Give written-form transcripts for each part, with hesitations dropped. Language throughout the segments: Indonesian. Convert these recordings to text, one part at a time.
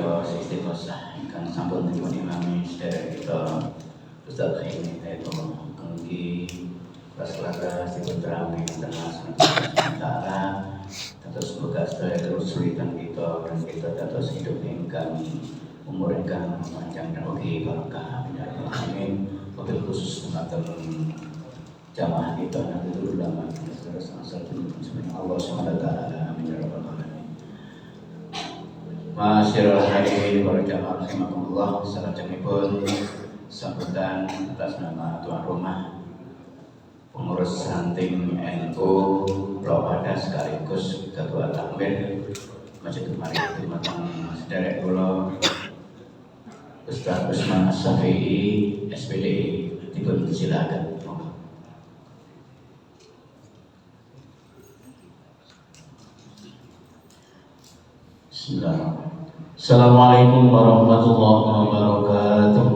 maos istiqosah ingkang sampun dipun sedherek kita Ustaz ini itu kengki Rasulullah dipun terami tengah sementara terus bekas dari kesulitan kita dan kita terus hidup ingkang umur ingkang panjang dan bagi barokah amin. Wabil khusus teman-teman jamaah kita nanti dulu lama terus asal Allah SWT amin ya rabbal alamin. Masyarul hadirin para jamaah rahimakumullah, salajengipun sambutan atas nama tuan rumah pengurus ranting NU Lopada sekaligus ketua takmir Masjid Maryam Matang sederek kula Ustaz Usman As-Safi'i SPD dipun silakan. Bismillahirrahmanirrahim. Assalamualaikum warahmatullahi wabarakatuh.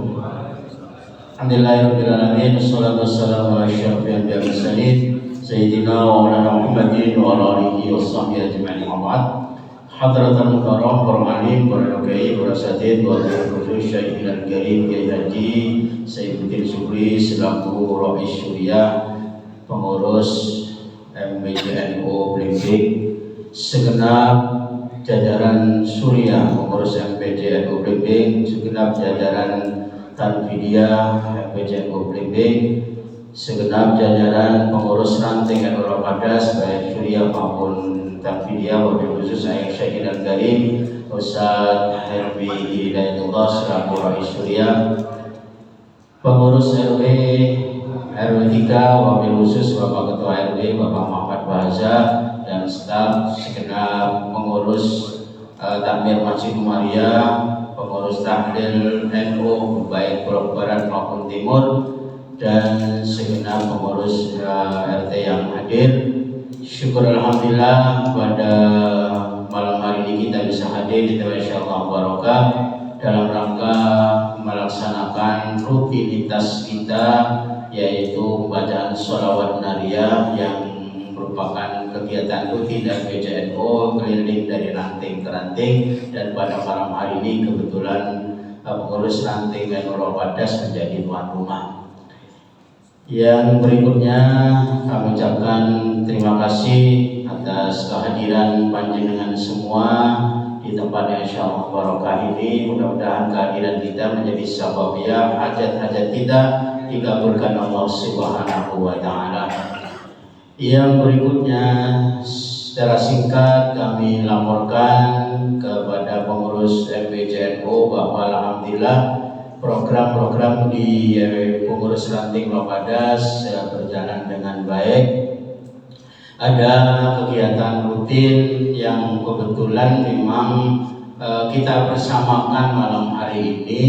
Alhamdulillahirabbil alamin, wassalatu wassalamu ala asyrofil anbiya'i wal mursalin sayyidina wa maulana Muhammadin wa ala alihi washabbihi ajma'in. Hadratul mukarram para alim, para kiai, para asatidz, wa khusus Syekh Al-Karim Kiai Haji Saifuddin Syukri selaku Rais Syuriah pengurus MPDNU Blimbing, segenap jajaran Suriah pengurus MPDNU Blimbing, segenap jajaran Tanfidiyah MPDNU Blimbing, segenap jajaran pengurus ranting NU Lopada baik Suriah maupun Tanfidiyah, wabil khusus saya Syekh Al-Karim Ustaz Herbi Hidayatullah selaku Rais Suriah, pengurus RW 3, wabil khusus Bapak Ketua RW Bapak Muhammad Bahaza dan staf segenap pengurus takmir Masjid Maryam, pengurus tahlil NU baik Blok Barat maupun Timur, dan segenap pengurus RT yang hadir. Syukur alhamdulillah pada malam hari ini kita bisa hadir di insyaallah barokah dalam rangka melaksanakan rutinitas kita, yaitu bacaan sholawat nariyah yang merupakan kegiatan rutin dan PJNU keliling dari ranting ke ranting, dan pada malam hari ini kebetulan pengurus ranting NU Lopada menjadi tuan rumah. Yang berikutnya kami ucapkan terima kasih atas kehadiran panjenengan semua di tempat yang insyaallah barokah ini. Mudah-mudahan kehadiran kita menjadi sababiyah hajat-hajat kita dikabulkan Allah Subhanahu wa taala. Yang berikutnya secara singkat kami laporkan kepada pengurus MPJNU bahwa alhamdulillah program-program di pengurus ranting Lopada berjalan dengan baik. Ada kegiatan rutin yang kebetulan memang kita bersamakan malam hari ini.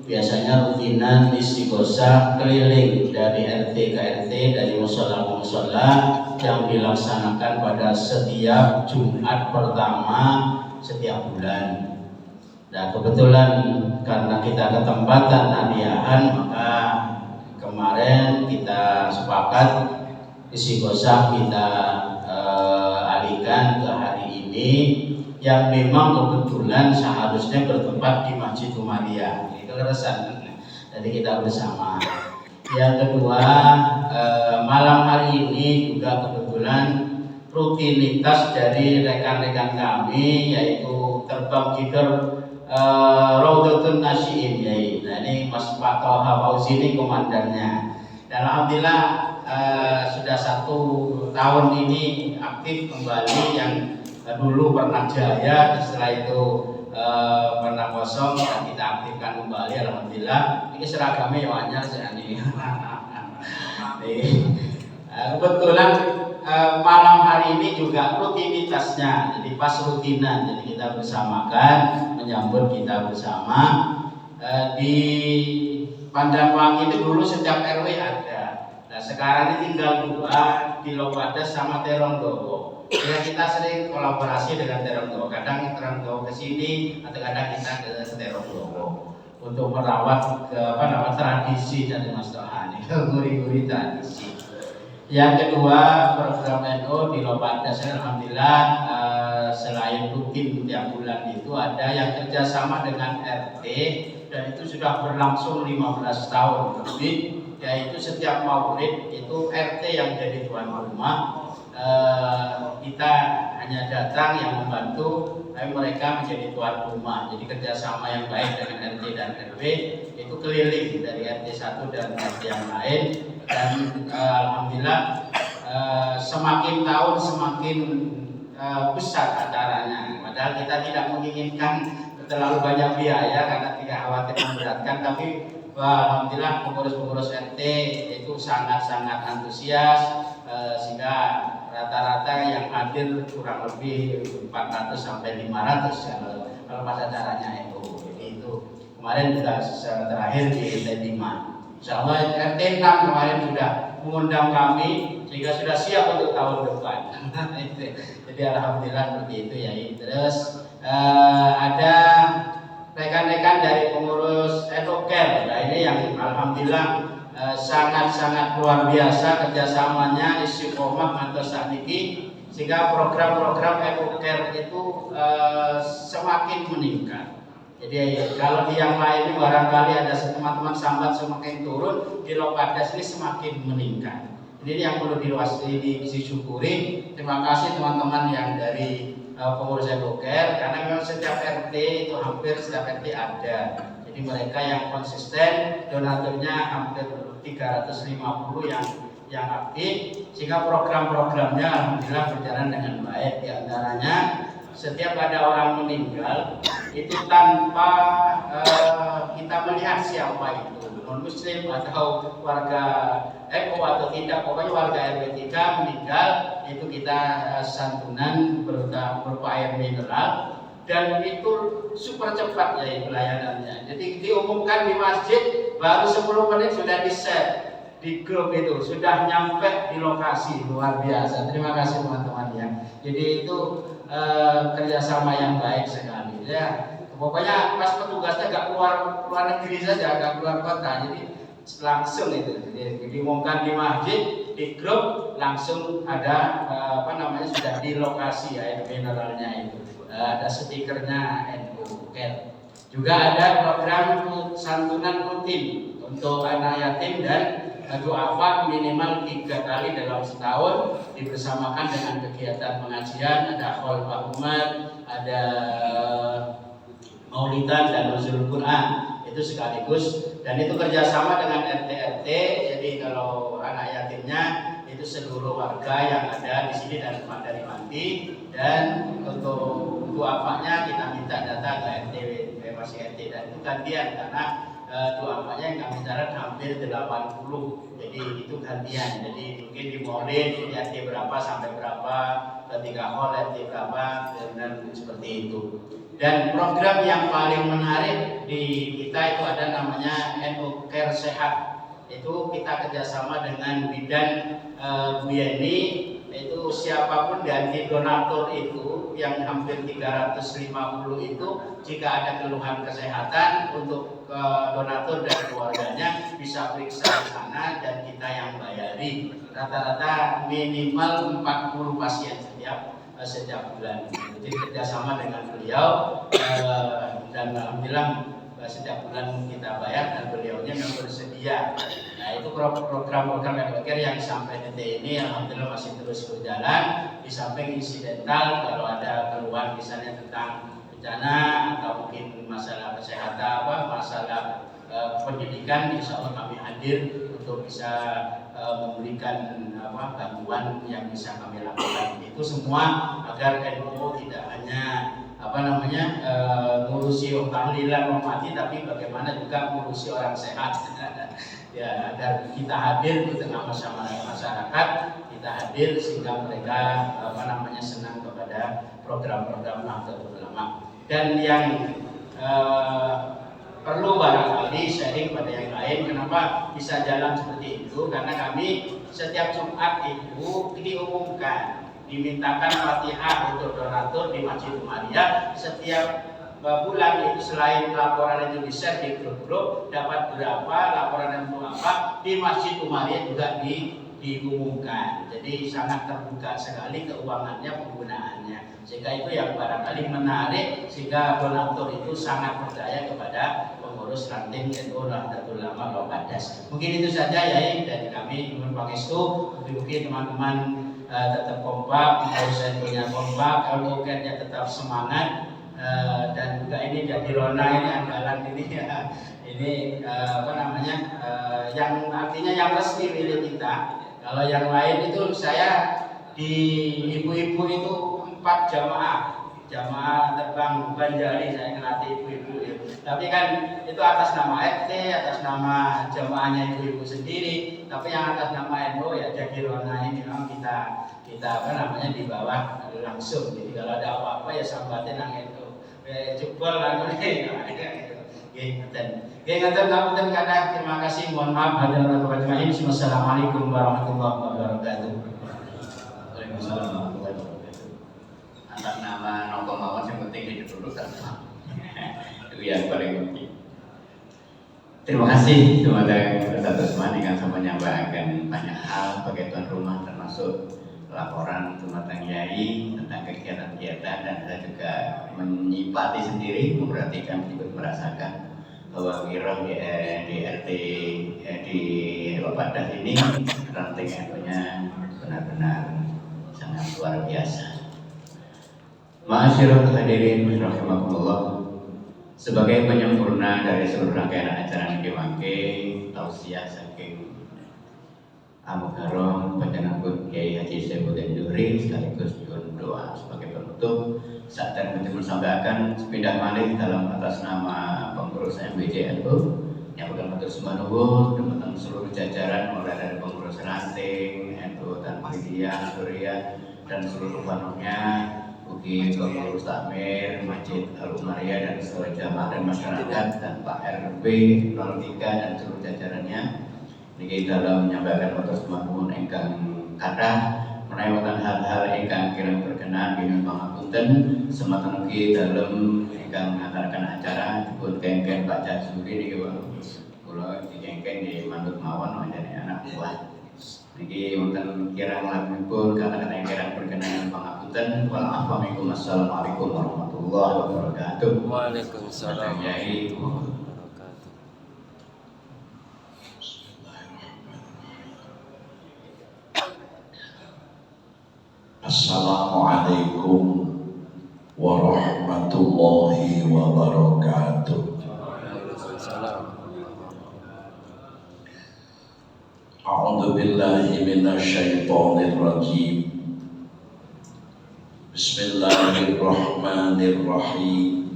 Biasanya rutinan istighosah keliling dari RT ke RT, dari mushola ke mushola yang dilaksanakan pada setiap Jumat pertama setiap bulan. Nah kebetulan karena kita ketempatan nadiahan, maka kemarin kita sepakat istighosah kita alihkan ke hari ini, yang memang kebetulan seharusnya bertempat di Masjid Maryam. Itu keresan, jadi kita bersama. Yang kedua, malam hari ini juga kebetulan rutinitas dari rekan-rekan kami, yaitu terbang gider Raudatun Nasyiin. Nah ini Mas Pak Toha Fauzi ini komandannya. Dan alhamdulillah sudah 1 tahun ini aktif kembali, yang dulu pernah jaya, setelah itu pernah kosong, dan kita aktifkan kembali. Alhamdulillah ini seragamnya yang anyar ini. Kebetulan malam hari ini juga rutinitasnya, jadi pas rutinan, jadi kita bersamakan menyambut kita bersama. Di Pandangwangi itu dulu setiap RW ada, nah sekarang ini tinggal 2 di Lopada sama Terongdowo. Ya kita sering kolaborasi dengan Terongdowo, kadang Terongdowo ke sini atau kadang kita ke Terongdowo untuk merawat tradisi dari Mas Tohani, guri-guri tradisi. Yang kedua, program NU di Lopada, alhamdulillah selain rutin tiap bulan itu ada yang kerjasama dengan RT dan itu sudah berlangsung 15 tahun lebih, yaitu setiap maulid itu RT yang jadi tuan rumah. Kita hanya datang yang membantu, tapi mereka menjadi tuan rumah. Jadi kerjasama yang baik dengan RT dan RW itu keliling dari RT 1 dan RT yang lain, dan alhamdulillah semakin tahun semakin besar acaranya. Padahal kita tidak menginginkan terlalu banyak biaya karena tidak khawatir memberatkan, tapi alhamdulillah pengurus-pengurus RT itu sangat-sangat antusias, sehingga rata-rata yang hadir kurang lebih 400 sampai 500 kalau pas acaranya itu. Jadi itu kemarin juga terakhir di RT 5. Insyaallah RT 6 kemarin sudah mengundang kami sehingga sudah siap untuk tahun depan. Jadi alhamdulillah seperti itu ya. Terus ada rekan-rekan dari pengurus Educare. Nah ini yang alhamdulillah sangat-sangat luar biasa kerjasamanya, istiqomah atau sakniki, sehingga program-program Educare itu semakin meningkat. Jadi kalau di yang lain barangkali ada teman-teman sambat semakin turun, di Lokades ini semakin meningkat. Ini yang perlu disyukuri. Terima kasih teman-teman yang dari pengurus Educare, karena memang setiap RT itu hampir setiap RT ada. Jadi mereka yang konsisten, donaturnya hampir 350 yang aktif, sehingga program-programnya alhamdulillah berjalan dengan baik. Di antaranya setiap ada orang meninggal itu tanpa kita melihat siapa itu, non muslim atau warga NU atau tidak, pokoknya warga RW 3 meninggal itu kita santunan berupa air mineral, dan itu super cepat ya pelayanannya. Jadi diumumkan di masjid baru 10 menit sudah di-share di grup, itu sudah nyampe di lokasi. Luar biasa. Terima kasih teman-teman ya. Jadi itu kerjasama yang baik sekali ya. Pokoknya pas petugasnya nggak keluar negeri saja, nggak keluar kota, jadi langsung itu. Jadi diumumkan di masjid, di grup langsung ada sudah di lokasi air mineralnya itu. Ada stikernya NU Care. Juga ada program santunan rutin untuk anak yatim dan duafa minimal 3 kali dalam setahun, dibersamakan dengan kegiatan pengajian, ada kholfah umat, ada maulidan dan nuzul Quran itu sekaligus, dan itu kerjasama dengan RT-RT. Jadi kalau anak yatimnya itu seluruh warga yang ada di sini dan dari Manti, dan untuk duafanya kita minta data ke RT masih RT, dan itu gantian karena duafanya yang kami catat hampir 80, jadi itu gantian. Jadi mungkin di Maulid di RT berapa sampai berapa, ketika hall RT berapa, dan seperti itu. Dan program yang paling menarik di kita itu ada namanya NU Care Sehat. Itu kita kerjasama dengan bidan Bu Yeni, itu siapapun dari donatur itu yang hampir 350 itu, jika ada keluhan kesehatan untuk donatur dan keluarganya bisa periksa di sana dan kita yang bayari. Rata-rata minimal 40 pasien setiap bulan. Jadi kerjasama dengan beliau dan alhamdulillah setiap bulan kita bayar dan beliaunya memang bersedia. Nah itu program-program Educare yang sampai detik ini alhamdulillah masih terus berjalan. Di samping insidental, kalau ada keluhan misalnya tentang bencana atau mungkin masalah kesehatan masalah pendidikan, insya Allah kami hadir untuk bisa memberikan bantuan yang bisa kami lakukan. Itu semua agar NU tidak hanya ngurusi tahlilan mati, tapi bagaimana juga ngurusi orang sehat. Ya, agar kita hadir di tengah masyarakat, kita hadir sehingga mereka senang kepada program-program Nahdlatul Ulama. Dan yang perlu barangkali sharing pada yang lain, kenapa bisa jalan seperti itu, karena kami setiap Jumat itu diumumkan, dimintakan Fatihah untuk donatur di Masjid Umayyah setiap bulan. Itu selain laporan itu di-share di grup-grup dapat berapa, laporan itu apa, di Masjid Umayyah juga diumumkan. Jadi sangat terbuka sekali keuangannya, penggunaannya. Sehingga itu yang barangkali menarik, sehingga donatur itu sangat percaya kepada pengurus ranting NU Nahdlatul Ulama Lokadas. Mungkin itu saja ya dari kami. Nuhun pangestu, mugi-mugi teman-teman tetap kompak, pengurus NU-nya kompak, LUK-nya tetap semangat. Dan juga ini jadi Rona ini andalan ini ya. Ini yang artinya yang resmi milik kita. Kalau yang lain itu saya di ibu-ibu itu 4 jamaah terbang Banjari, saya ngelatih ibu-ibu ya. Tapi kan itu atas nama RT, atas nama jamaahnya ibu-ibu sendiri. Tapi yang atas nama NU ya jadi Rona ini memang kita di bawah langsung. Jadi kalau ada apa-apa ya sambatin nang NU. Jebol lagu ini. Ngapunten kathah, terima kasih, mohon maaf hadirin ajmain. Wassalamualaikum warahmatullahi wabarakatuh. Waalaikumsalam warahmatullahi wabarakatuh. Atas nama Nongko mawon yang penting hidup dulu kan. Itu yang paling penting. Terima kasih kepada Ustaz Usman yang menyampaikan banyak hal sebagai tuan rumah, termasuk laporan tentang Yai tentang kegiatan-kegiatan, dan saya juga menyipati sendiri, memperhatikan, ikut merasakan bahwa Wiroh di RT di Lokadas ini ranting NU-nya benar-benar sangat luar biasa. Ma'asyiral hadirin rahimakumullah, sebagai penyempurna dari seluruh rangkaian acara Niki tausiah saking Amukarom Panjenengan Kiai Haji Saifuddin Duri sekaligus doa sebagai penutup. Saat dan menyampaikan sepindah malih dalam atas nama pengurus MBJNU yang bukan matur sembah nuwun tentang seluruh jajaran mulai dari pengurus ranting, NU Tanfidiyah, Suriah dan seluruh panungnya, ugi pengurus takmir, Masjid Al-Umariyah dan seluruh jamaah dan masyarakat, dan Pak RW 03 dan seluruh jajarannya. Niki dalam menyampaikan matur sembah nuwun ingkang kathah menawi hal-hal ingkang kirang berkenan gini pangapunten sematan ugi dalam ingkang mengantarkan acara dipun kengken Pak Jasuri niki kula dikengken di manut mawon menjadi anak buah. Niki wonten kirang lakunipun kata-kata yang kirang berkenan pangapunten. Wassalamualaikum warahmatullahi wabarakatuh. Waalaikumsalam. Assalamualaikum warahmatullahi wabarakatuh. A'udzu billahi minasyaitonir rajim. Bismillahirrahmanirrahim.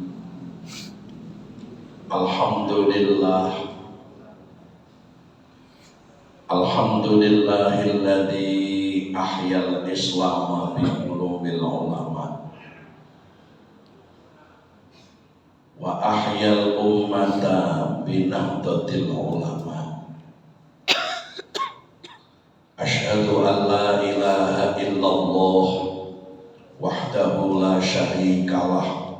Alhamdulillahilladzi ahyal Islam bi qulubil ulama wa ahyal ummata bi nahdlatil ulama. Asyhadu an la ilaha illallah wahdahu la syarikalah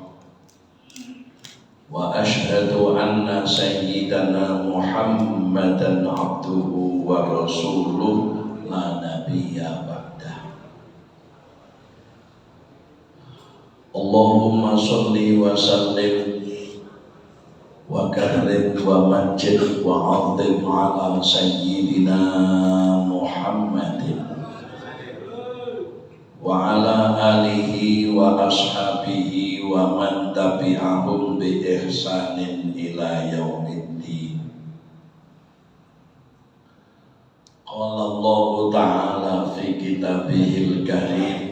wa asyhadu anna sayyidana Muhammadan abduhu wa rasuluh la nabiyya ba'dah. Allahumma sholli wa sallim wa karim wa majid wa azim ala sayyidina Muhammadin wa ala alihi wa ashabihi wa man tabi'ahum bi ihsanin ila yaumiddin. Qala Allah Ta'ala fi kitabihil karim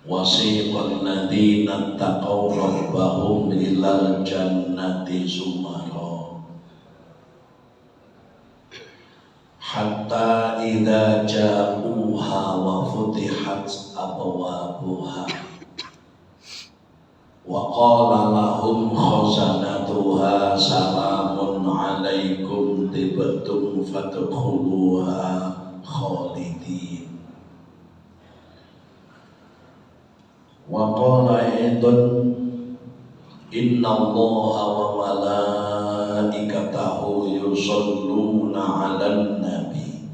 wasiqal ladzina taqaw rabbahum ilal jannati zumara hatta idza ja'uha wa futihat abwabuha wa qala lahum khazanatuha salamun alaikum tibtum fadkhuluha khalidin. Wa qala aidan inna allaha wa malaikatahu yusholluna 'alan nabi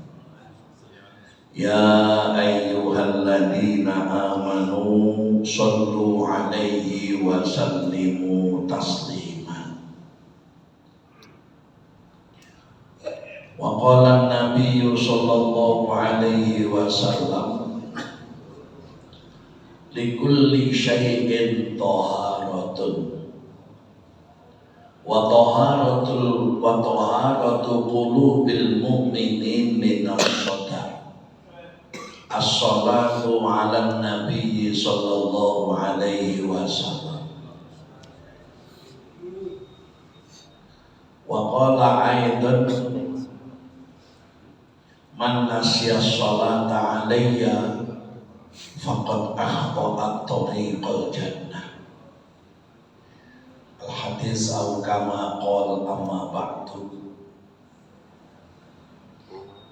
ya ayyuhalladzina amanu shollu 'alaihi wa sallimu taslima. Wa qala an-nabiy sallallahu alaihi wasallam likulli syai'in taharatun wa taharatu qulubil mu'minin minas-shadaq. As-salatu 'alan nabiy sallallahu alaihi wasallam. Wa qala aidan man nasiya sholata alayya faqad akhta'a tariqal jannah. Al-hadis au kama qol amma ba'du.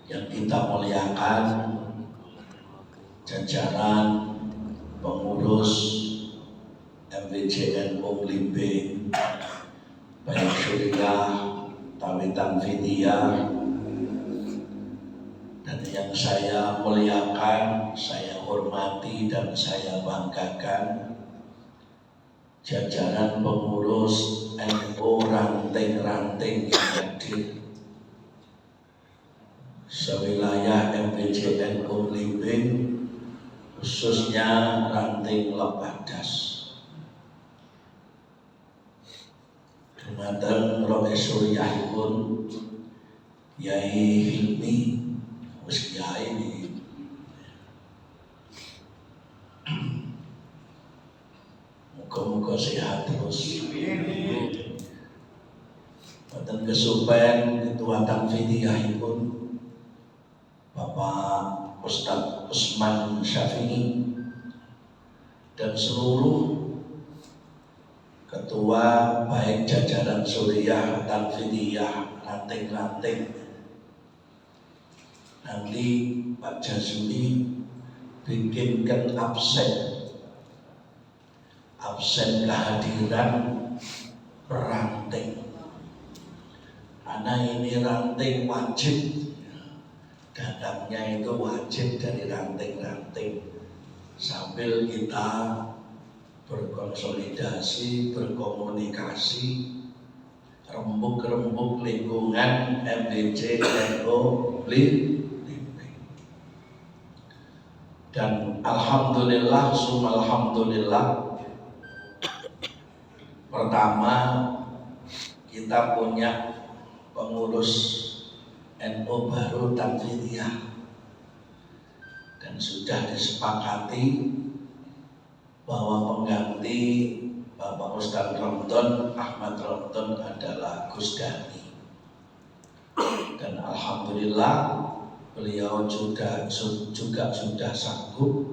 Yang kita muliakan jajaran pengurus MBJNU Blimbing, Baik Syuriah, Tawitan Vidya, dan yang saya muliakan, saya hormati dan saya banggakan jajaran pengurus NU ranting-ranting yang hadir sewilayah MBJNU Blimbing, khususnya ranting Lepadas. Dumateng Roe Suryahipun Yai Hilmi wis kiai ini. Muga-muga sehat terus. Wonten kesupen ketuatan Vidiyahipun Bapak Ustadz Usman Syafi'i dan seluruh ketua baik jajaran Suriah dan Vidiyah ranting-ranting. Nanti Pak Jazuli bikinkan absen kehadiran ranting, karena ini ranting wajib, datangnya itu wajib dari ranting-ranting, sambil kita berkonsolidasi, berkomunikasi, rembuk-rembuk lingkungan MBJNU Blimbing. Dan alhamdulillah, alhamdulillah, pertama kita punya pengurus NU baru Tanfidiyah, dan sudah disepakati bahwa pengganti Bapak Ustadz Romdon Ahmad Romdon adalah Gus Dani. Dan alhamdulillah beliau juga sudah sanggup,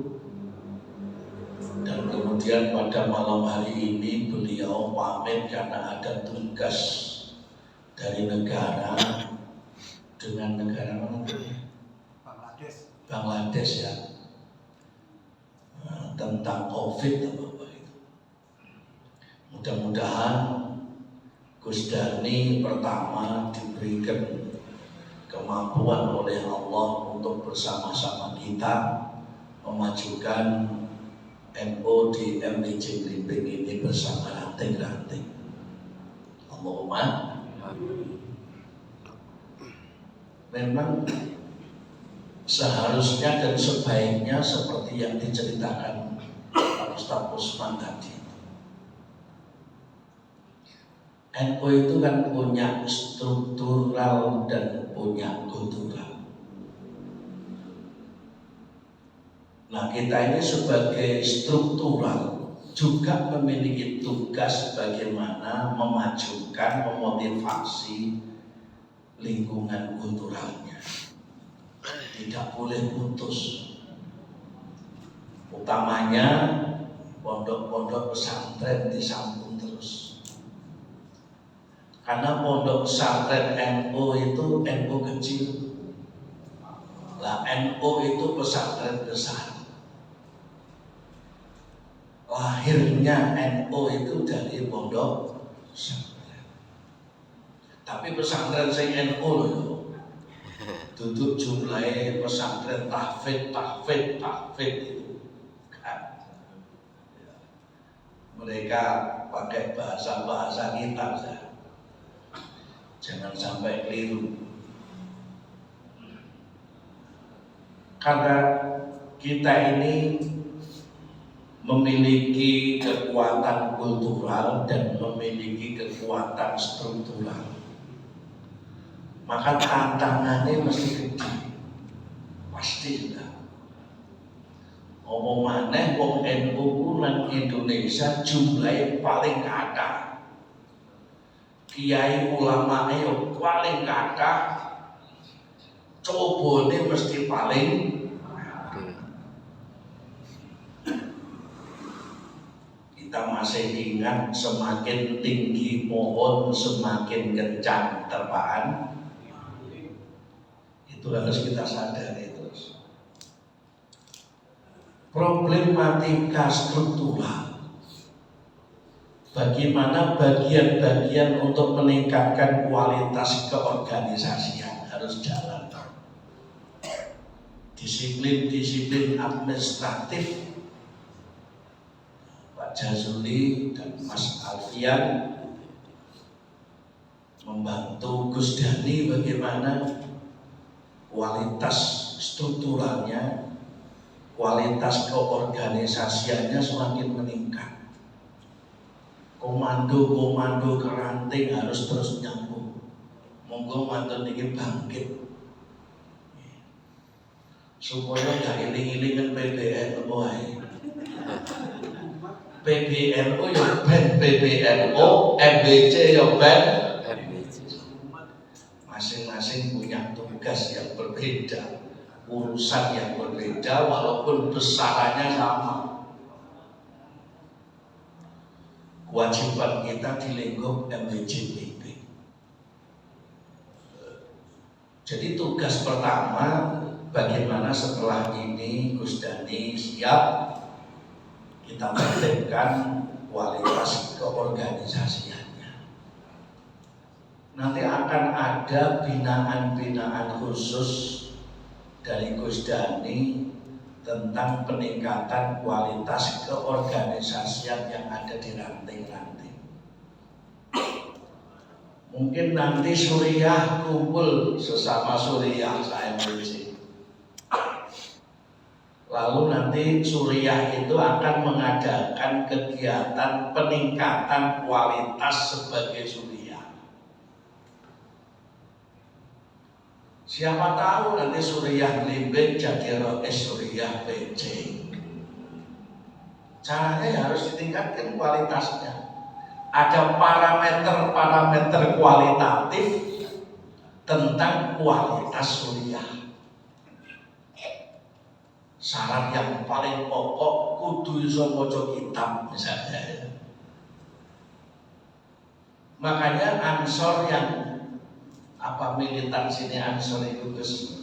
dan kemudian pada malam hari ini beliau pamit karena ada tugas dari negara, dengan negara mana? Bangladesh ya, tentang COVID apa itu. Mudah-mudahan Gus Dani pertama diberikan kemampuan oleh Allah untuk bersama-sama kita memajukan NU di MBJ Blimbing ini bersama ranting-ranting. Allahumma. Memang seharusnya dan sebaiknya seperti yang diceritakan Pak Ustadz Usman tadi. NU itu kan punya struktural dan punya kultural. Nah, kita ini sebagai struktural juga memiliki tugas bagaimana memajukan, memotivasi lingkungan kulturalnya. Tidak boleh putus. Utamanya pondok-pondok pesantren disambung terus. Karena pondok pesantren NU itu NU kecil, lah NU itu pesantren besar. Lahirnya NU itu dari pondok pesantren. Tapi pesantren sing NU lho. Duduk jumlahe pesantren tahfidz itu kan. Mereka pakai bahasa kita saja. Jangan sampai keliru. Karena kita ini memiliki kekuatan kultural dan memiliki kekuatan struktural, maka tantangannya mesti gede, pasti sudah. Omong maneh wong NU lan Indonesia jumlahnya paling kathah, kiai ulama yo paling kathah, cobone mesti paling. Kita masih ingat semakin tinggi pohon semakin kencang terpaan. Itu harus kita sadari terus. Problematika struktural, bagaimana bagian-bagian untuk meningkatkan kualitas keorganisasian harus jalan. Disiplin administratif, Pak Jazuli dan Mas Alfian membantu Gus Dani bagaimana kualitas strukturalnya, kualitas keorganisasiannya semakin meningkat. Komando-komando keranting harus terus nyambung. Monggo manten iki bangkit supaya gak iling-ilingan PBNU ae. PBNU ya ben PBNU, MBC ya ben MBC. Masing-masing punya tugas yang berbeda, urusan yang berbeda walaupun besarannya sama. Kewajiban kita di lingkup MBJPB. Jadi tugas pertama, bagaimana setelah ini Gus Dani siap, kita meningkatkan kualitas keorganisasiannya. Nanti akan ada binaan-binaan khusus dari Gus Dani tentang peningkatan kualitas keorganisasian yang ada di ranting-ranting. Mungkin nanti Suriah kumpul sesama Suriah MBC. Lalu nanti Suriah itu akan mengadakan kegiatan peningkatan kualitas sebagai Suriah. Siapa tahu nanti Suriah Limbing jadi Suriah PC. Caranya harus ditingkatkan kualitasnya. Ada parameter-parameter kualitatif tentang kualitas Suriah. Syarat yang paling pokok kudu iso maca kitab misalnya. Makanya Ansor yang militan sini Ansor itu Gus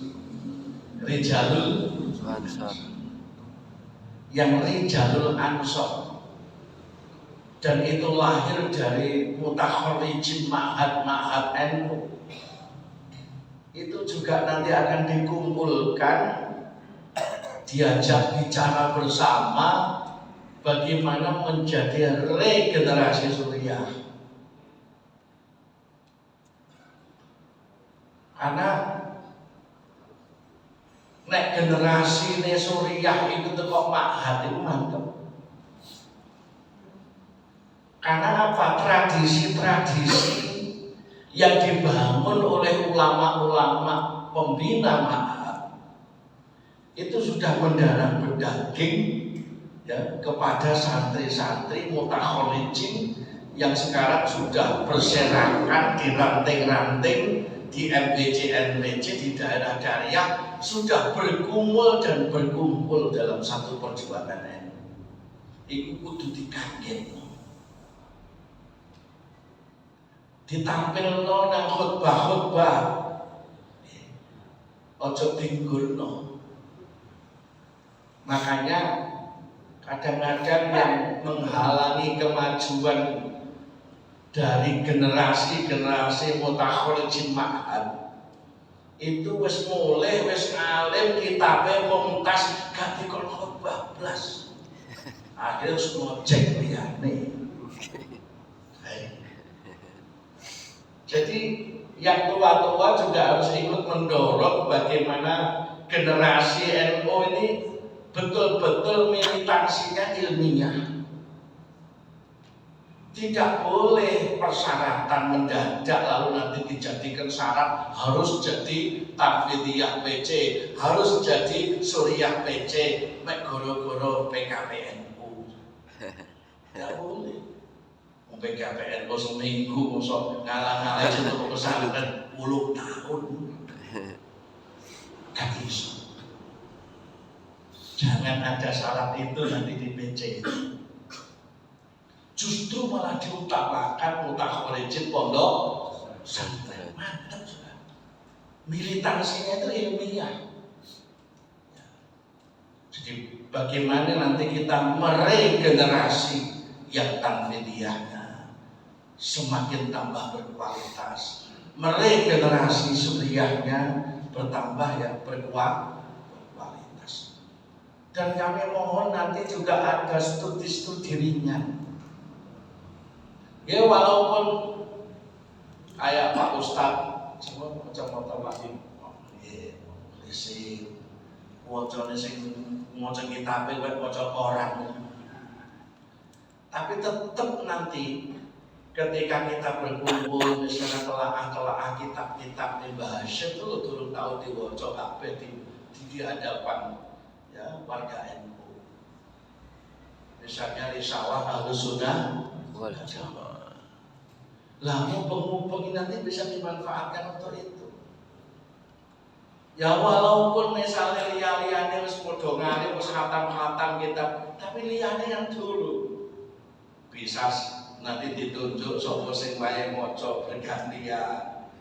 Rijalul Ansor. Yang Rijalul Ansor. Dan itu lahir dari mutakharijin ma'had NU. Itu juga nanti akan dikumpulkan, diajak bicara bersama bagaimana menjadi regenerasi Suriah. Karena nek generasi ini Suriah itu kok ma'had itu mantep. Karena apa? Tradisi-tradisi yang dibangun oleh ulama-ulama pembina ma'had itu sudah mendarah berdaging ya, kepada santri-santri mutakharijin yang sekarang sudah berserakan di ranting-ranting, di MBC di daerah-daerah, sudah bergumul dan berkumpul dalam satu perjuangan ini. Iku kudu dikaget. Ditampilno nang khutbah-khutbah. Ojo digurno. Makanya kadang-kadang yang menghalangi kemajuan dari generasi-generasi mutakhirijin ma'had itu wis mulai wis alim kitabe mumtaz gak dikon khotbah blas. Akhirnya harus ngojek liyane. Jadi yang tua-tua juga harus ikut mendorong bagaimana generasi NU ini betul-betul militansinya ilmiah. Tidak boleh persyaratan mendadak lalu nanti dijadikan syarat harus jadi Tahfidziyah PC, harus jadi Suriah PC, mek goro-goro PKPNU. Tidak boleh. PKPNU seminggu mosok ngalang-alang untuk pesantren 10 tahun. Gak bisa. Jangan ada syarat itu nanti di PC. Justru malah diutamakan mutakhirijin pondok pesantren. Mantap sudah. Militansinya itu ilmiah. Jadi bagaimana nanti kita meregenerasi yang tahfidziyahnya semakin tambah berkualitas, meregenerasi suriahnya bertambah yang berkualitas. Dan kami mohon nanti juga ada studi-studi ringan. Ya walaupun kayak Pak Ustadz semua macam-macam lagi, isi wajahnya sing wajah kitabnya buat wajah koran. Tapi tetap nanti ketika kita berkumpul misalnya telaah kitab-kitab di bahasa itu turun tahu diwaca kabeh di hadapan ya warga NU. Misalnya risalah Ahlussunnah wal Jamaah. Lah mumpung nanti bisa dimanfaatkan untuk itu. Ya walaupun misalnya liane wis padha ngale wis khatam kitab, tapi liane yang dulu bisa nanti ditunjuk sapa sing wae maca bergantian,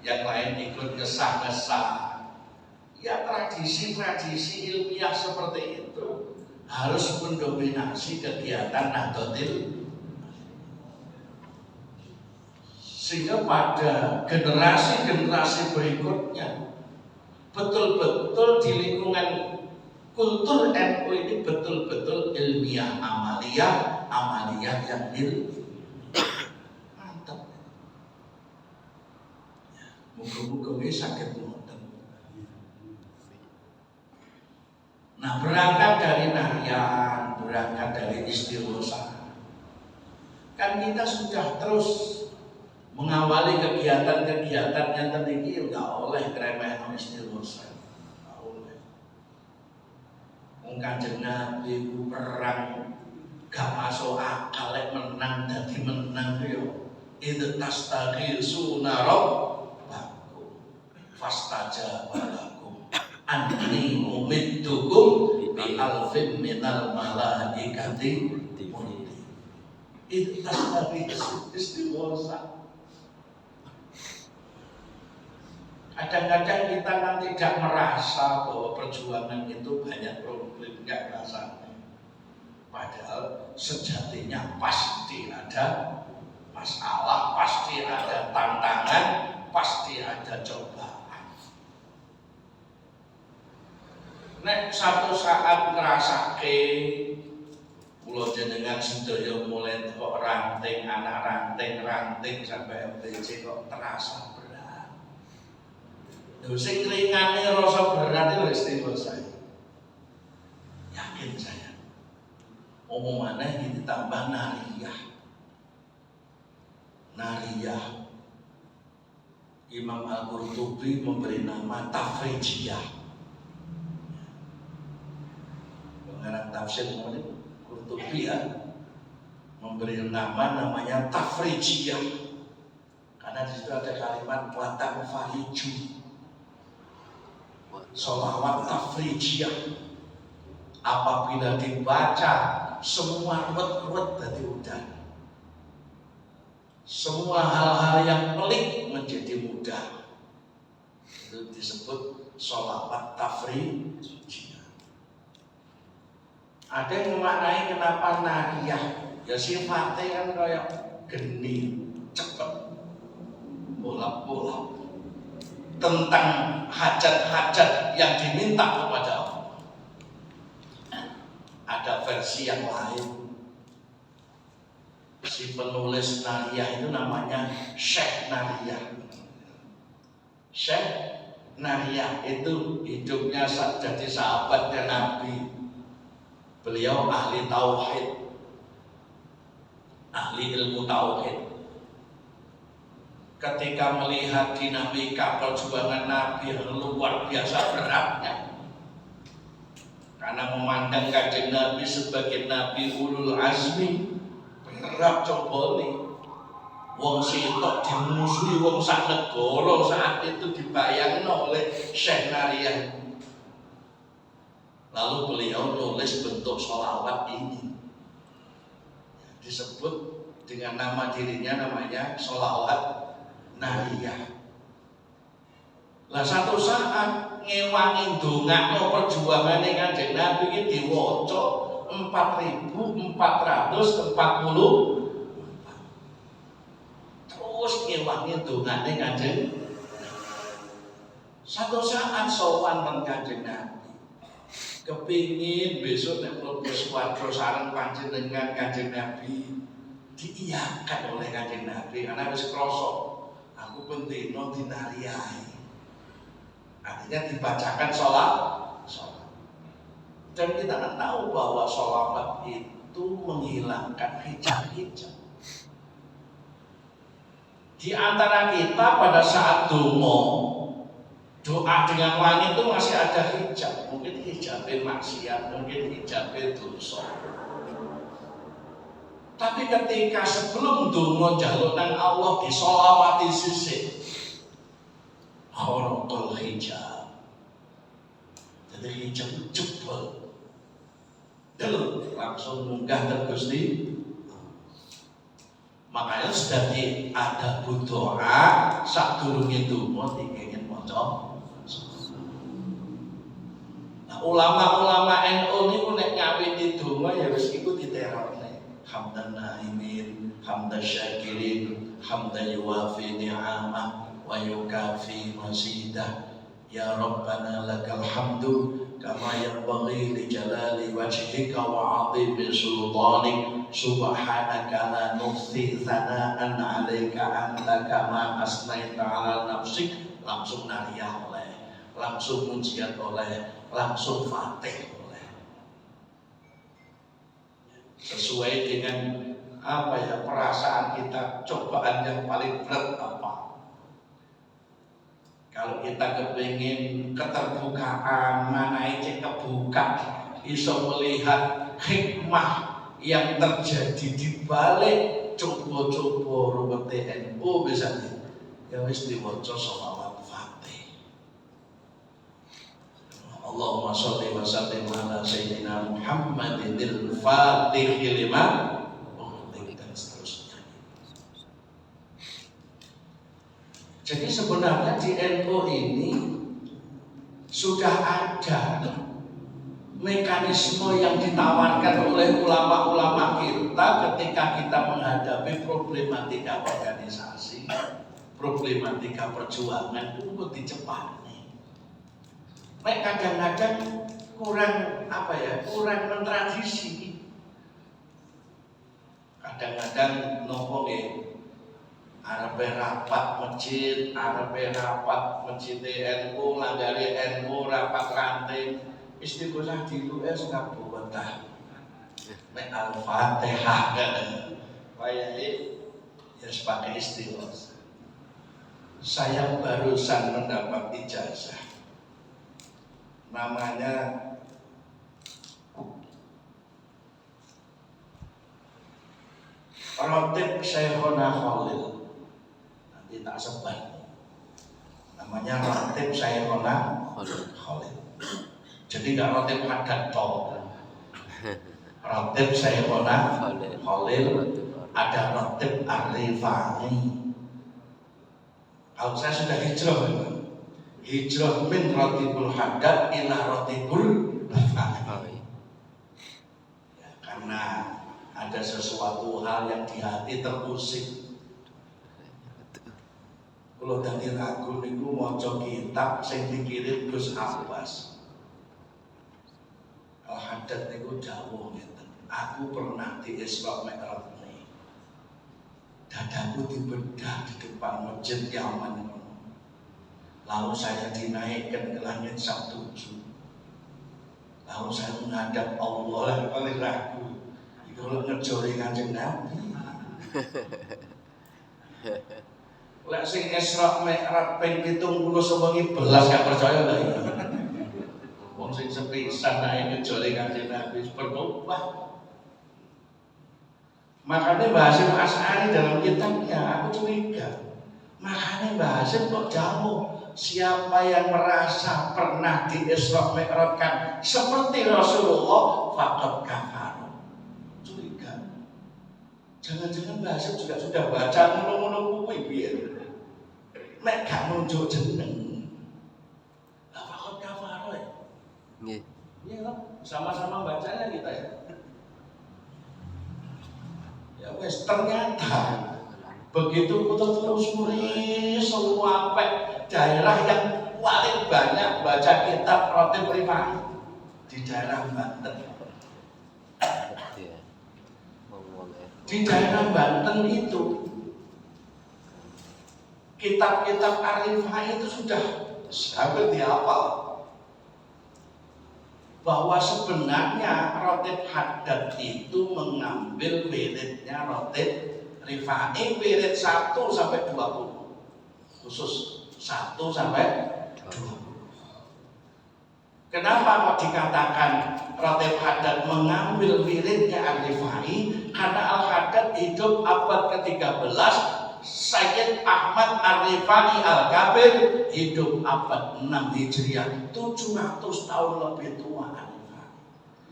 yang lain ikut ngesah-ngesah. Ya tradisi-tradisi ilmiah seperti itu harus mendominasi kegiatan Nahdlatul, sehingga pada generasi-generasi berikutnya betul-betul di lingkungan kultur NU ini betul-betul ilmiah amaliyah yang mantap. Muga-muga ini sakit ngoten. Nah, berangkat dari nahyan, berangkat dari istighosah, kan kita sudah terus mengawali kegiatan-kegiatan yang tadi nggak oleh kremeh istighosah, nggak oleh. Kanjeng Nabi perang gak masuk akal menang dadi menang yo. Idz tastaghisuna rabbakum fastajaba lakum anni umiddukum bi alfin minal malaikati murdifin. Idz tastaghisuna istighosah. Kadang-kadang kita kan tidak merasa bahwa perjuangan itu banyak problem, nggak rasanya. Padahal sejatinya pasti ada masalah, pasti ada tantangan, pasti ada cobaan. Nek satu saat ngerasake kula jenengan sedaya mulai kok ranting, anak ranting sampai MPC kok terasa berat. Sing ringane rasa berat itu istighosah. Yakin saya. Omongannya ini ditambah nariyah. Imam Al-Qurtubi memberi nama Tafrijiyah. Pengarang tafsir ini Qurtubi ya, memberi namanya Tafrijiyah. Karena di situ ada kalimat watak fariju. Sholawat tafrijiyah apabila dibaca semua ruwet dari udara, semua hal-hal yang pelik menjadi mudah. Itu disebut sholawat tafrijiyah. Ada yang memaknai kenapa nariyah, ya sifatnya kan kayak geni, cepat bolak-balik tentang hajat-hajat yang diminta kepada Allah. Ada versi yang lain. Si penulis Nariyah itu namanya Syekh Nariyah. Syekh Nariyah itu hidupnya jadi sahabatnya Nabi. Beliau ahli tauhid, ahli ilmu tauhid. Ketika melihat dinamika perjuangan Nabi yang luar biasa beratnya, karena memandang Kanjeng Nabi sebagai Nabi ulul azmi, berat coba nih. Wong sitok dimusuhi wong sak negara saat itu dibayangno oleh Syekh Nariyah. Lalu beliau nulis bentuk sholawat ini, disebut dengan nama dirinya, namanya sholawat Nariyah. Lah satu saat ngewangi ndongakno perjuangane Kanjeng Nabi iki diwaca 4.440. Terus ngewangi ndongane Kanjeng. Satu saat sowan nang Kanjeng Nabi. Kepingin besok nek mlebu swarga sareng panjenengan Kanjeng Nabi diiyakan oleh Kanjeng Nabi karena wis krasa aku pentino dinariyai. Artinya dibacakan sholat. Dan kita kan tahu bahwa sholawat itu menghilangkan hijab-hijab. Di antara kita pada saat doa dengan wangi itu masih ada hijab. Mungkin hijabnya maksiat, mungkin hijabnya dosa. Tapi ketika sebelum donga njaluk nang Allah disolawati sisih kharaqal hijab. Jadi hijab itu jebol. Delok langsung munggah ke Gusti. Makanya sudah ada doa sadurunge donga dikengken maca. Nah, ulama-ulama NU niku nek ngawiti donga ya wis iku diterokne. Hamdan na'imin, hamdan syakirin, hamdan yuwafi ni'amah wa yukafi masidah. Ya Rabbana lakal hamdu kama yanbaghi li jalali wajhika wa 'azimi sultanik. Subhanaka la nuhsi thana'an 'alaika anta kama asnaita 'ala nafsik. Langsung nariyah oleh, langsung mujiat oleh, langsung fatih. Sesuai dengan perasaan kita, cobaan yang paling berat apa? Kalau kita kepingin keterbukaan, mana aja kebuka, bisa melihat hikmah yang terjadi di balik coba-coba rumah TNU misalnya, ya wis diwaca sholawat Fatih. Allahumma sholli wa sallim ala sayyidina Muhammadil Fatih lima dan seterusnya. Jadi sebenarnya di NU ini sudah ada mekanisme yang ditawarkan oleh ulama-ulama kita ketika kita menghadapi problematika organisasi, problematika perjuangan itu dicepat. Kadang-kadang kurang kurang mentradisi. Kadang-kadang nopo nggih arepe rapat masjid, arepe rapat masjid NU, langgare NU rapat ranting, istiqosah dilu kabeh wetah. Nek Al-Fatihah wayahe ya pakai istiqosah. Saya barusan mendapat ijazah. Namanya Rotib Syekhona Khalil. Nanti tak sebar. Namanya Rotib Syekhona Khalil. Jadi nggak Rotib Haddad toh. Rotib Syekhona Khalil. Ada Rotib Ar-Rifai. Kalau saya sudah hijrah min Rotibul Haddad ila Rotibul Rifai. Ya, karena ada sesuatu hal yang di hati terusik. Kula dadi ragu niku maca kitab sing dikirim Gus Abbas. Al-Haddad niku dawuh ngeten. Aku pernah di Isra Mi'raj. Dadaku dibedah di depan masjid Yaman. Lalu saya dinaikkan ke langit 7. Lalu saya menghadap Allah lah paling ragu. Kalau ngejori Kanjeng Nabi. Lek sing Isra Mi'raj ping 79 gak percaya lah iki. Wong sing sepisan naik ngejori Kanjeng Nabi berubah. Makanya Mbah Hasyim Asy'ari dalam kitabnya aku curiga. Makanya Mbah Hasyim kok jauh. Siapa yang merasa pernah di Isra Mi'rajkan seperti Rasulullah faqad kafar. Curiga. Jangan-jangan Mbah Hasyim juga sudah baca ngono-ngono kuwi piye. Nek gak nunjuk jeneng. Lah faqad kafar. Nggih. Iya, sama-sama bacanya kita ya. Ya wes ternyata begitu kita telusuri semua daerah yang paling banyak baca kitab Ratib Rifai di daerah Banten. Di daerah Banten itu kitab-kitab Ar-Rifai itu sudah hampir dihafal. Bahwa sebenarnya Ratib Haddad itu mengambil wiridnya Ratib Rifai, wirid 1 sampai 20. Khusus 1 sampai 20. Kenapa kok dikatakan Ratib Haddad mengambil wiridnya Ar-Rifai? Karena Al-Haddad hidup abad ke-13, Sayyid Ahmad Ar-Rifai Al-Kabir hidup abad 6 Hijriah, 700 tahun lebih tua Ar-Rifai.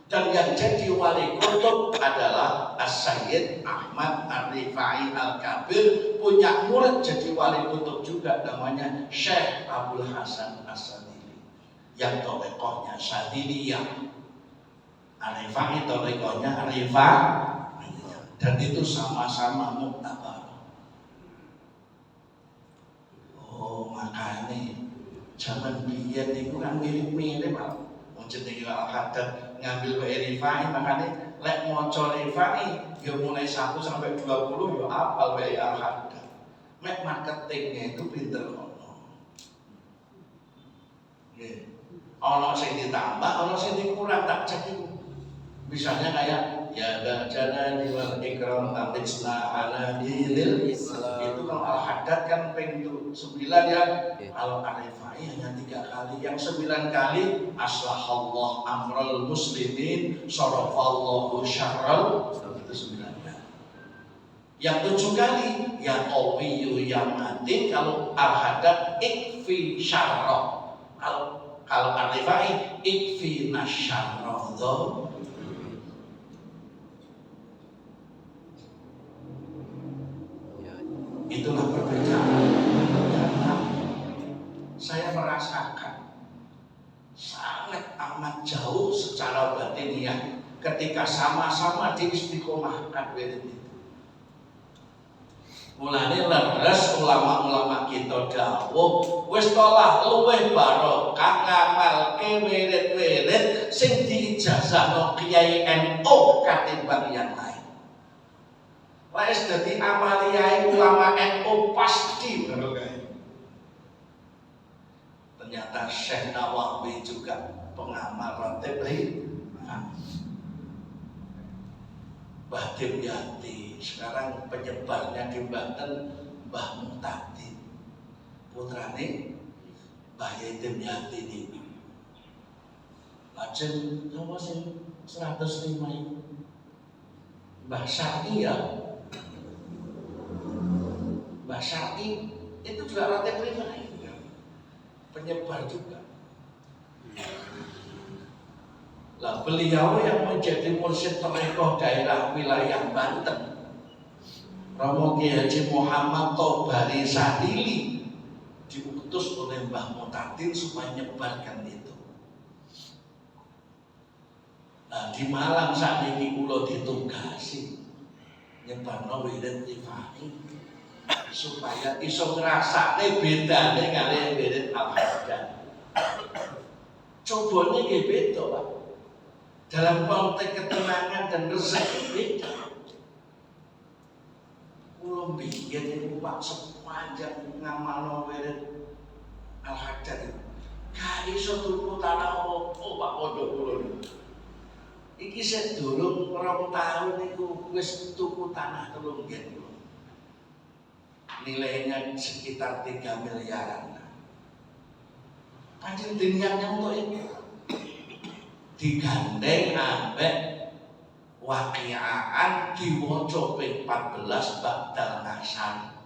Dan yang jadi wali kutub adalah As-Sayyid Ahmad Ar-Rifai Al-Kabir, punya murid jadi wali kutub juga namanya Syekh Abdul Hasan As-Sadili yang torekohnya Sadiliyah. Ar-Rifai torekohnya Ar-Rifai, dan itu sama-sama muktabar. Oh makanya zaman biyen itu kan mirip-mirip Pak. Wong jenenge Al-Haddad ngambil Rifai, makanya lek maca Rifai ya mulai 1 sampai 20 ya apal wae Al-Haddad. Mek marketingnya itu pinter ono. Nggih. Ono sing ditambah, ono sing dikurang tak cek itu. Misalnya kayak ya bacana di wal ikram tatisna ala dilil Islam. Itu kalau Al-Haddad kan ping 9 ya. Kalau Ar-Rifai hanya 3 kali. Yang 9 kali aslahallah amral muslimin sarafallahu syarral, itu 9 kali. Yang 7 kali ya qawiyyu ya matin. Kalau Al-Haddad ikfi syarra. Kalau Ar-Rifai ikfi nasyarra. Itulah perbedaan. Saya merasakan sangat amat jauh secara batiniah ketika sama-sama diistiqomahkan wirid itu. Mulane leres ulama-ulama kita dawuh wis tolah luwih barokah ngamalke wirid-wirid sing diijazahno Kiai NU katimbang yang lain. Wis dadi amaliyah ulama NU pasti barokah. Ternyata Syekh Nawawi juga pengamal Ratib Rifai. Mbah Dimyati sekarang penyebarnya di Banten Mbah Muhtadin, putrane Mbah Dimyati ini. Lajeng apa sing 105 itu? Mbah Syar'i ya. Mbah Syar'i itu juga Ratib Rifai, penyebar juga. Lah beliau yang menjadi mursyid tarekat daerah wilayah Banten, Romo Ki Haji Muhammad Tobari Sadili, diutus oleh Mbah Muhtadin supaya menyebarkan itu. Nah di Malang saat ini kula ditugasi nyebarno wirid Rifai. supaya iso ngrasakne bedane kali wirid al-hajat. Cobane nggih beda, Pak. Dalam konteks ketenangan dan rezeki beda. Kulo biyen niku Pak sepanjang ngamalno wirid al-hajat itu. Gak iso tuku tanah opo Pak pondok kulo niku. Iki sik durung 2 tahun niku wis tuku tanah 3 gen. Nilainya sekitar 3 miliaran. Pancen diniatnya untuk itu. Digandeng ambek waqi'aan diwaca ping 14 ba'dal asar.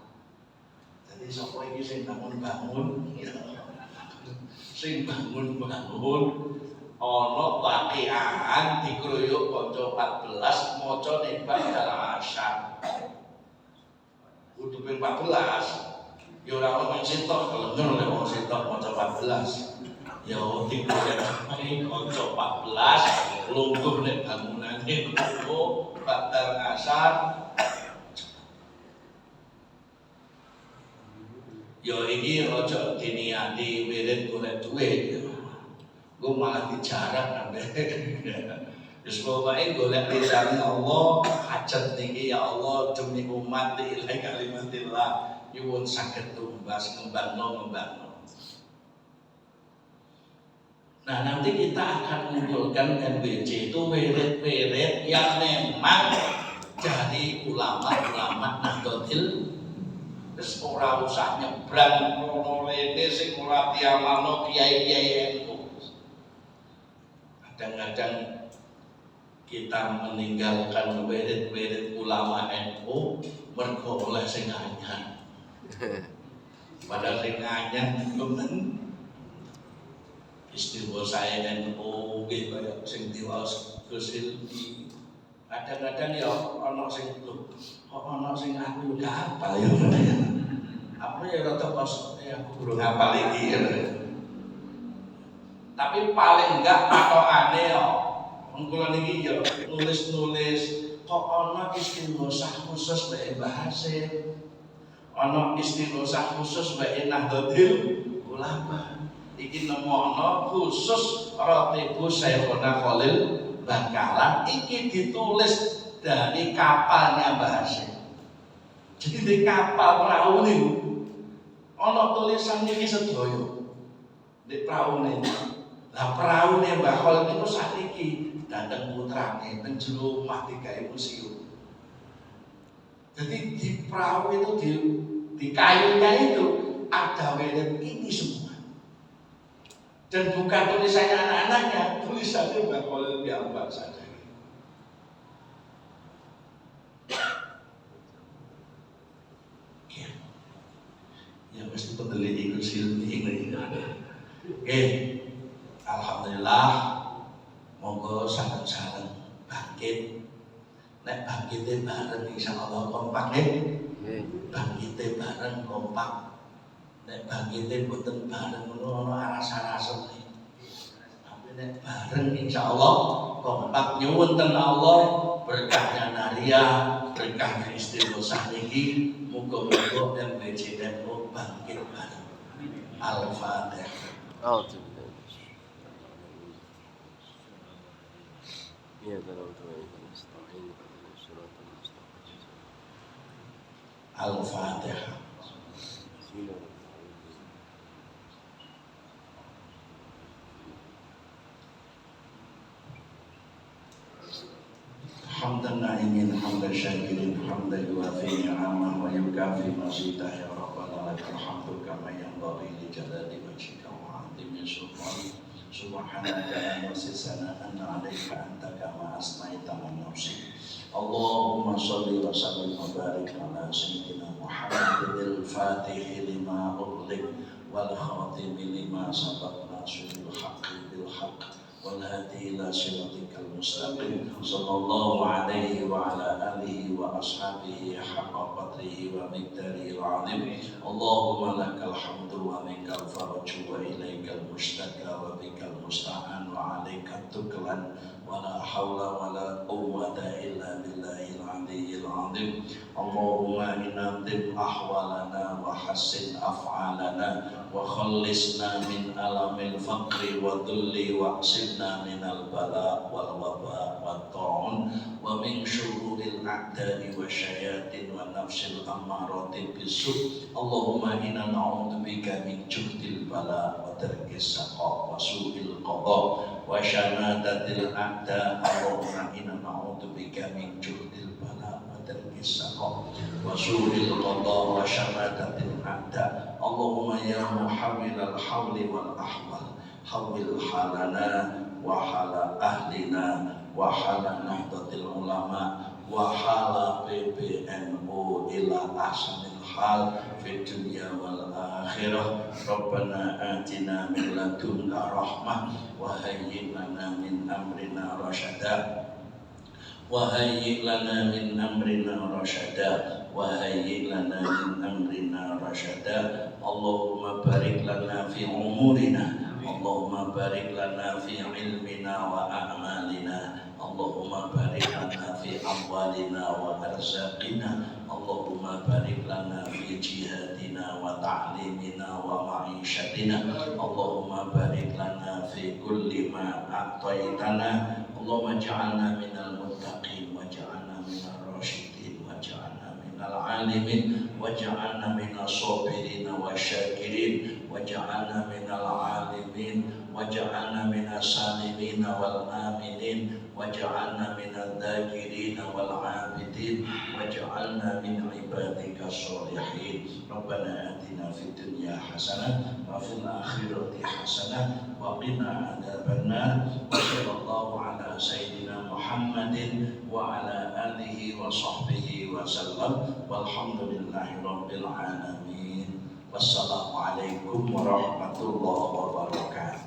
Jadi sapa iki sing bangun-bangun sing bangun-bangun ana waqi'aan dikroyok kanca 14 maca ning ba'dal asar. Kudu ping 14. Ya ora ono sitok kelengar nek wong sitok maca 14. Ya dikroyok kanca 14 lungguh nek bangunane kudu ba'dal asar. Ya iki aja diniati wirid golek duit. Gue malah dijarah ambek. Wis pokoke golek ridane Allah, hajat niki ya Allah demi umat ilahi kalimatillah nyuwun saged tumbas ngembangno. Nah, nanti kita akan munculkan NBC itu wirid-wirid yang memang dari ulama-ulama Nahdlatul. Terus ora usah nyebrang rono rene sing ora diamalno kiai-kiai NU. Kadang-kadang kita meninggalkan wirid-wirid ulama NU mergo oleh sing anyar. Padahal sing anyar temen istiwa saya NU nggih kaya sing diwaos Gus Ilmi. Kadang-kadang ya ana sing lho, kok ana sing aku yo gak hafal ya. Apa ya rada kosong aku durung hafal iki ya. Tapi paling enggak patokane yo. Wong kula niki yo nulis-nulis kok ana istighosah khusus mbek Mbah Hasim. Ana istighosah khusus mbek Nahdlatul Ulama. Iki nemokno khusus Ratibu Syekhona Khalil Bangkalan iki ditulis dari kapalnya Mbah Hasim. Jadi di kapal perahu niku ana tulisan iki sedaya. Di perahu niku. Lah perahu ne Mbah Khalil niku sakniki dandeng putrane teng jero omah digawe museum. Jadi di perahu itu di kayunya itu ada wirid ini semua. Dan bukan tulisannya anak-anaknya, tulisannya Mbah Khalil Biambar saja. Ya mesti peneliti Gus Ilmi ini. Alhamdulillah, monggo sareng-sareng bangkit. Nek bangkite bareng insyaallah kompak nggih. Bangkite bareng kompak. Nek bangkite boten bareng ngono ana aras-arasen. Tapi nek bareng insyaallah kompak nyuwun ten Allah berkahnya Naria, berkahnya istighosah niki muga-muga MBC Depok bangkit bareng. Al-Fatihah. Al-Fatihah. Hamdan na'imin hamdan syakirin hamdan yuafi ni'amah wa yukafi mazidah ya Rabbana lakal hamdu kama yanbaghi li jalali wajhika wa 'azimi sultanik. Subhanaka wa sana'an 'alaika anta kama asmaita min nafsik. Allahumma shalli wa sallim wa barik ala sayyidina Muhammadil Fatih lima ughliq wal khatim lima sabaq nasrul haqqi bil haqq wal hadi ila siratikal mustaqim. Sallallahu alaihi wa ala alihi wa ashabihi haqqa qadrihi wa miqdarihi al-'azim. Allahumma lakal hamdu wa minkal faraju wa ilaikal mushtaka wa bikal musta'an wa 'alaikal tuklan ولا حول ولا قوة إلا بالله العلي العظيم اللهم انظم أحوالنا وحسن أفعالنا وخلصنا من ألم الفقر والذل واعصمنا من البلاء والوباء والطاعون ومن شرور الأعداء والشياطين والنفس الأمارة بالسوء اللهم إنا نعوذ بك من جهد البلاء ودرك السقاء وسوء القضاء وشماتة الأعداء اللهم إنا نعوذ بك من جهد البلاء ودرك السقاء وسوء القضاء وشماتة الأعداء اللهم يا محول الحول والأحوال حول حالنا وحال أهلنا وحال نهضة العلماء وحال PBNU إلى أحسن الحال في الدنيا والآخرة ربنا آتنا من لدنك رحمة وهيئ لنا من أمرنا رشدا وهيئ لنا من أمرنا رشدا وهيئ لنا من أمرنا رشدا اللهم بارك لنا في أمورنا اللهم بارك لنا في علمنا وأعمالنا اللهم بارك لنا في أموالنا وأرزاقنا اللهم بارك لنا في جهادنا وتعليمنا ومعيشتنا اللهم بارك لنا في كل ما أعطيتنا اللهم اجعلنا من المتقين واجعلنا من الراشدين واجعلنا من العالمين واجعلنا من الصابرين والشاكرين واجعلنا من العالمين واجعلنا من السالمين والآمنين واجعلنا من الذاكرين والعابدين واجعلنا من عبادك الصالحين ربنا آتنا في الدنيا حسنة وفي الآخرة حسنة وقنا عذاب النار وصلى الله على سيدنا محمد وعلى آله وصحبه وسلم والحمد لله رب العالمين والسلام عليكم ورحمة الله وبركاته.